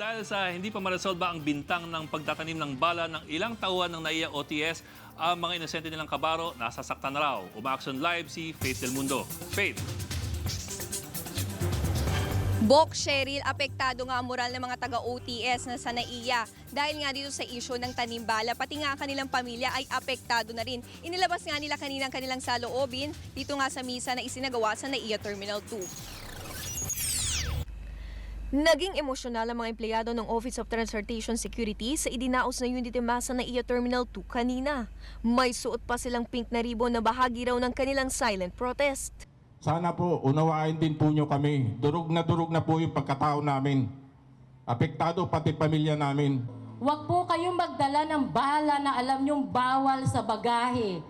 Dahil sa hindi pa maresolba ang bintang ng pagtatanim ng bala ng ilang tauhan ng NAIA OTS, ang mga inosente nilang kabaro nasasaktan na raw. Umaaksyon live si Faith Del Mundo. Faith. Bok, Cheryl, apektado nga ang moral ng mga taga-OTS na sa NAIA. Dahil nga dito sa isyu ng tanimbala, pati nga ang kanilang pamilya ay apektado na rin. Inilabas nga nila kanina ang kanilang saloobin dito nga sa misa na isinagawa sa NAIA Terminal 2. Naging emosyonal ang mga empleyado ng Office of Transportation Security sa idinaos na unit de masa na NAIA Terminal 2 kanina. May suot pa silang pink na ribbon na bahagi raw ng kanilang silent protest. Sana po, unawain din po nyo kami. Durog na po yung pagkatao namin. Apektado pati pamilya namin. Huwag po kayong magdala ng bala na alam nyong bawal sa bagahe.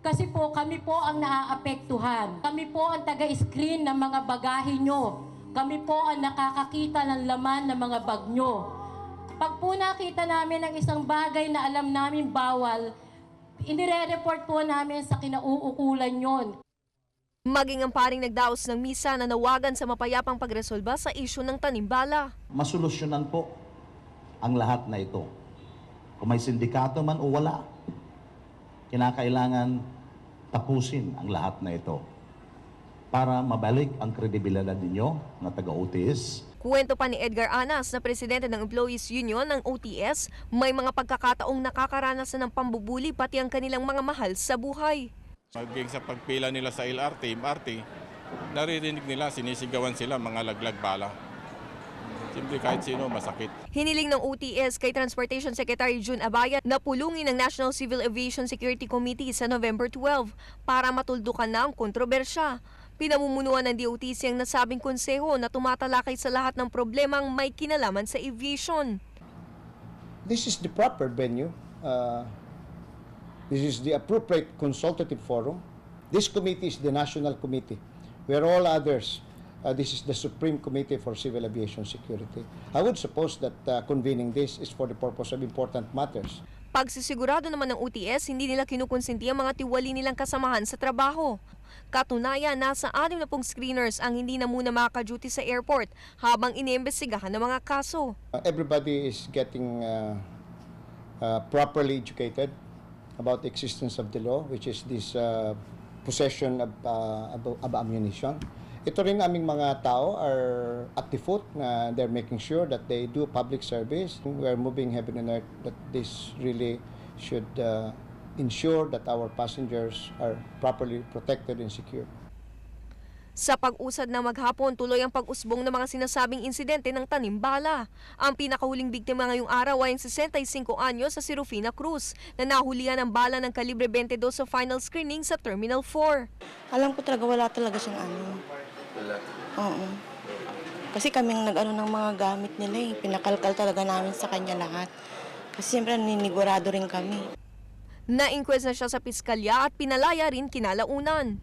Kasi po kami po ang naaapektuhan. Kami po ang taga-screen ng mga bagahe nyo. Kami po ang nakakakita ng laman ng mga bag nyo. Pag po nakita namin ang isang bagay na alam namin bawal, inire-report po namin sa kinauukulan yon. Maging ang paring nagdaos ng misa na nawagan sa mapayapang pagresolba sa isyu ng tanimbala. Masolusyonan po ang lahat na ito. Kung may sindikato man o wala, kinakailangan tapusin ang lahat na ito para mabalik ang kredibilidad ninyo na taga-OTS. Kwento pa ni Edgar Anas na presidente ng Employees Union ng OTS, may mga pagkakataong nakakaranas ng pambubuli pati ang kanilang mga mahal sa buhay. Maging sa pagpila nila sa LRT, MRT, naririnig nila, sinisigawan sila mga laglag bala. Simple kahit sino, masakit. Hiniling ng OTS kay Transportation Secretary June Abaya na pulungin ng National Civil Aviation Security Committee sa November 12 para matuldukan na ang kontrobersya. Pinamumunuan ng DOTC ang nasabing konseho na tumatalakay sa lahat ng problemang may kinalaman sa aviation. This is the proper venue. This is the appropriate consultative forum. This committee is the national committee, where all others, this is the Supreme Committee for Civil Aviation Security. I would suppose that convening this is for the purpose of important matters. Pagsisigurado naman ng OTS, hindi nila kinukonsinti ang mga tiwali nilang kasamahan sa trabaho. Katunayan, nasa 60 screeners ang hindi na muna makaka-duty sa airport habang iniimbestigahan ng mga kaso. Everybody is getting properly educated about the existence of the law, which is this possession of ammunition. Ito rin aming mga tao are at the foot na they're making sure that they do public service. We're moving heaven and earth that this really should ensure that our passengers are properly protected and secure. Sa pag-usad na maghapon, tuloy ang pag-usbong ng mga sinasabing insidente ng tanimbala. Ang pinakahuling biktima ngayong araw ay ang 65 anyos sa si Rufina Cruz na nahulihan ng bala ng kalibre 22 sa final screening sa Terminal 4. Alam ko talaga wala talaga siyang ano. Wala? Oo. Kasi kaming nag-ano ng mga gamit nila eh. Pinakalkal talaga namin sa kanya lahat. Kasi siyempre ninigurado rin kami. Na-inquest na siya sa piskalya at pinalaya rin kinalaunan.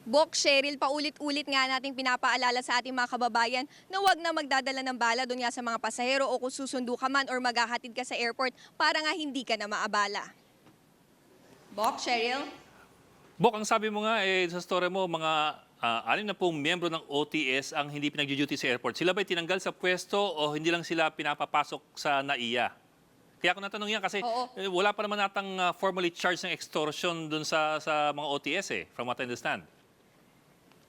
Bok, Cheryl, paulit-ulit nga nating pinapaalala sa ating mga kababayan na huwag na magdadala ng bala doon nga sa mga pasahero o kung susundo ka man or maghahatid ka sa airport para nga hindi ka na maabala. Bok, Cheryl? Bok, ang sabi mo nga sa story mo, mga 60 miyembro ng OTS ang hindi pinag-duty sa airport. Sila ba'y tinanggal sa pwesto o hindi lang sila pinapapasok sa NAIA? Kaya ako natanong yan kasi wala pa naman natang formally charged ng extortion doon sa mga OTS from what I understand.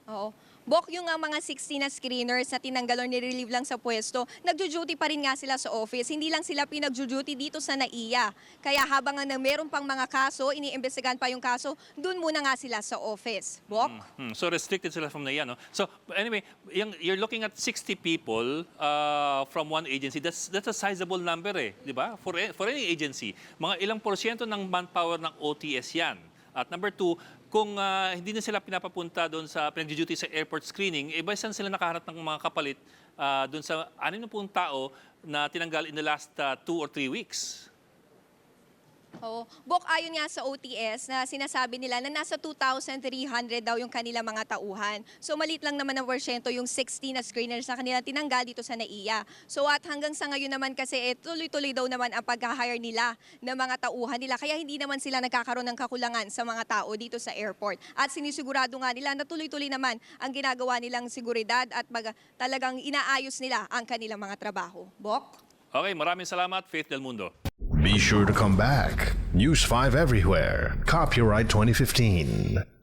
Oo. Bok, yung mga 60 na screeners na tinanggal o nirelieve lang sa pwesto, nagjo-duty pa rin nga sila sa office. Hindi lang sila pinag-duty dito sa NAIA. Kaya habang meron pang mga kaso, iniimbestigahan pa yung kaso, dun muna nga sila sa office. Bok? So restricted sila from NAIA, no? So anyway, you're looking at 60 people from one agency. That's a sizable number di ba? For any agency. Mga ilang porsyento ng manpower ng OTS yan. At number two, kung hindi na sila pinapapunta doon sa pinag-duty sa airport screening, iba saan sila nakaharap ng mga kapalit doon sa 60 tao na tinanggal in the last 2 or 3 weeks? Oo. Bok, ayon nga sa OTS na sinasabi nila na nasa 2,300 daw yung kanilang mga tauhan. So maliit lang naman ng porsyento yung 60 na screeners na kanila tinanggal dito sa NAIA. So at hanggang sa ngayon naman kasi tuloy-tuloy daw naman ang pag-hire nila ng mga tauhan nila. Kaya hindi naman sila nagkakaroon ng kakulangan sa mga tao dito sa airport. At sinisigurado nga nila na tuloy-tuloy naman ang ginagawa nilang seguridad at talagang inaayos nila ang kanilang mga trabaho. Bok? Okay, maraming salamat, Faith Del Mundo. Be sure to come back. News 5 everywhere. Copyright 2015.